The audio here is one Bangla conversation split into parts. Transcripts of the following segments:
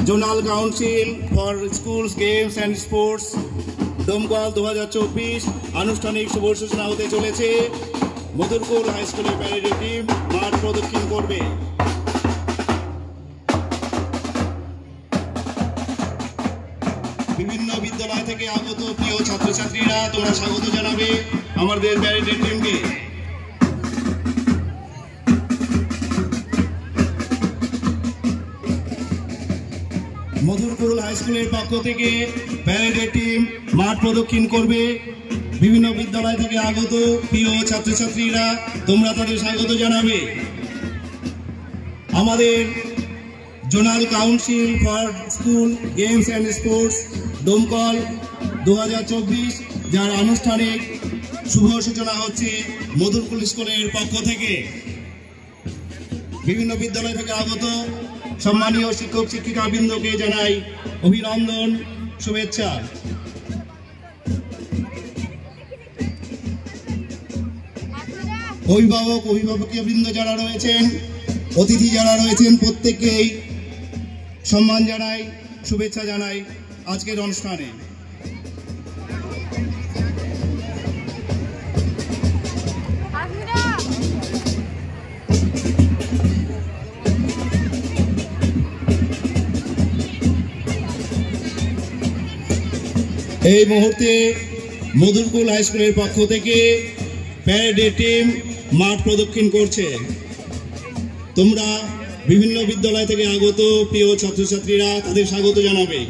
Zonal council for schools games and sports দমকল 2024 আনুষ্ঠানিক শুভ সূচনা হতে চলেছে। মধুরকুল হাই স্কুলের প্যারেড টিম মাঠ প্রদক্ষিণ করবে। বিভিন্ন বিদ্যালয় থেকে আগত প্রিয় ছাত্রছাত্রীরা তোমরা স্বাগত জানাবে আমাদের প্যারেড টিমকে। মধুরকুল হাই স্কুলের পক্ষ থেকে প্যারেড টিম মাঠ প্রদক্ষিণ করবে। বিভিন্ন বিদ্যালয় থেকে আগত প্রিয় ছাত্রছাত্রীরা তোমরা তাদের স্বাগত জানাবে। আমাদের zonal council for school games and sports দমকল 2024 যার আনুষ্ঠানিক শুভ সূচনা হচ্ছে মধুরকুল স্কুলের পক্ষ থেকে। বিভিন্ন বিদ্যালয় থেকে আগত সম্মানীয় শিক্ষক শিক্ষিকা বৃন্দকে জানাই অভিনন্দন, শুভেচ্ছা। অভিভাবকীয় বৃন্দ যারা রয়েছেন, অতিথি যারা রয়েছেন, প্রত্যেককেই সম্মান জানাই, শুভেচ্ছা জানাই আজকের অনুষ্ঠানে। এই মুহূর্তে মধুরকুল হাই স্কুলের পক্ষ থেকে প্যারেড টিম মাঠ প্রদক্ষিণ করছে। তোমরা বিভিন্ন বিদ্যালয় থেকে আগত প্রিয় ছাত্রছাত্রীরা তাদের স্বাগত জানাবে।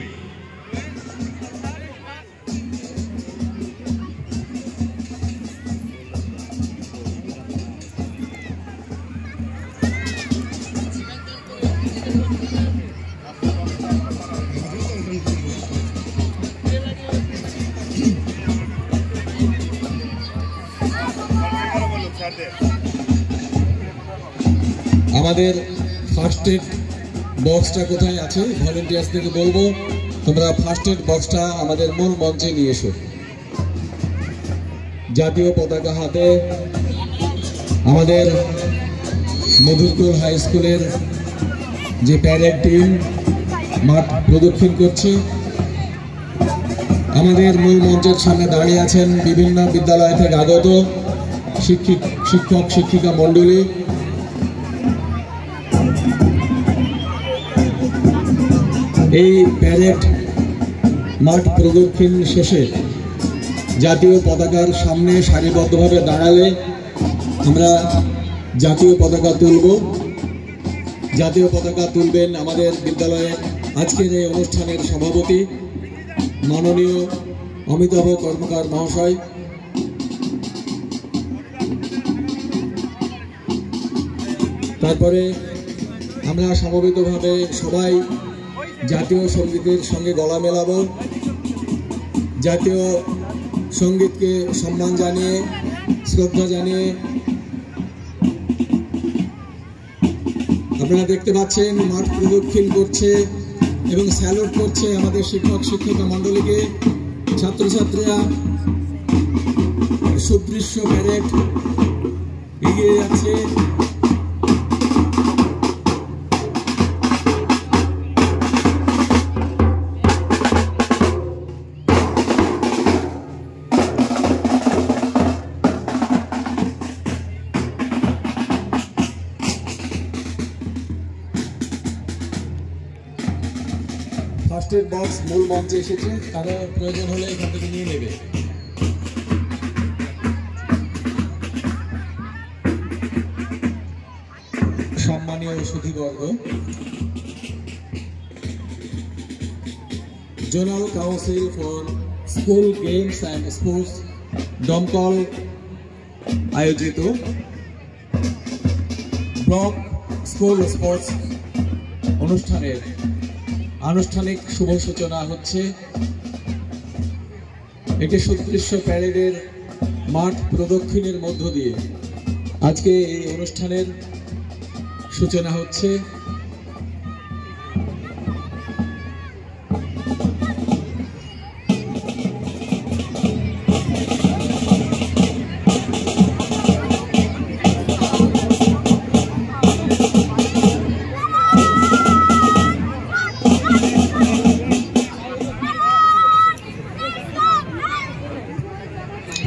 আমাদের ফার্স্ট এড বক্সটা কোথায় আছে ভলেন্টিয়ার্স থেকে বলবো তোমরা ফার্স্ট এড বক্সটা আমাদের মূল মঞ্চে নিয়ে এসো। জাতীয় পতাকা হাতে আমাদের মধুরকুল হাই স্কুলের যে প্যারেড টিম মাঠ প্রদক্ষিণ করছে। আমাদের মূল মঞ্চের সামনে দাঁড়িয়ে আছেন বিভিন্ন বিদ্যালয় থেকে আগত শিক্ষক শিক্ষিকা মণ্ডলী। এই প্যারেড মাঠ প্রদক্ষিণ শেষে জাতীয় পতাকার সামনে সারিবদ্ধভাবে দাঁড়ালে আমরা জাতীয় পতাকা তুলব। জাতীয় পতাকা তুলবেন আমাদের বিদ্যালয়ে আজকের এই অনুষ্ঠানের সভাপতি মাননীয় অমিতাভ কর্মকার মহাশয়। তারপরে আমরা সমবেতভাবে সবাই জাতীয় সঙ্গীতের সঙ্গে গলা মেলাবো। জাতীয় সঙ্গীতকে সম্মান জানিয়ে শ্রদ্ধা জানিয়ে আপনারা দেখতে পাচ্ছেন মাঠ প্রদক্ষিণ করছে এবং স্যালুট করছে আমাদের শিক্ষক শিক্ষিকা মণ্ডলীকে। ছাত্রছাত্রীরা সুদৃশ্য প্যারেড এগিয়ে যাচ্ছে। ফার্স্ট এড বক্স মূল মঞ্চে এসেছে, কারো প্রয়োজন হলে এখান থেকে নিয়ে নেবে। সম্মানীয় সুধীবর্গ, zonal council for school games and sports দমকল আয়োজিত ব্লক স্কুল স্পোর্টস অনুষ্ঠানের আনুষ্ঠানিক শুভ সূচনা হচ্ছে। একটি সুদৃশ্য প্যারেডের মাঠ প্রদক্ষিণের মধ্য দিয়ে আজকে এই অনুষ্ঠানের সূচনা হচ্ছে।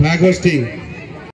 Flag hosting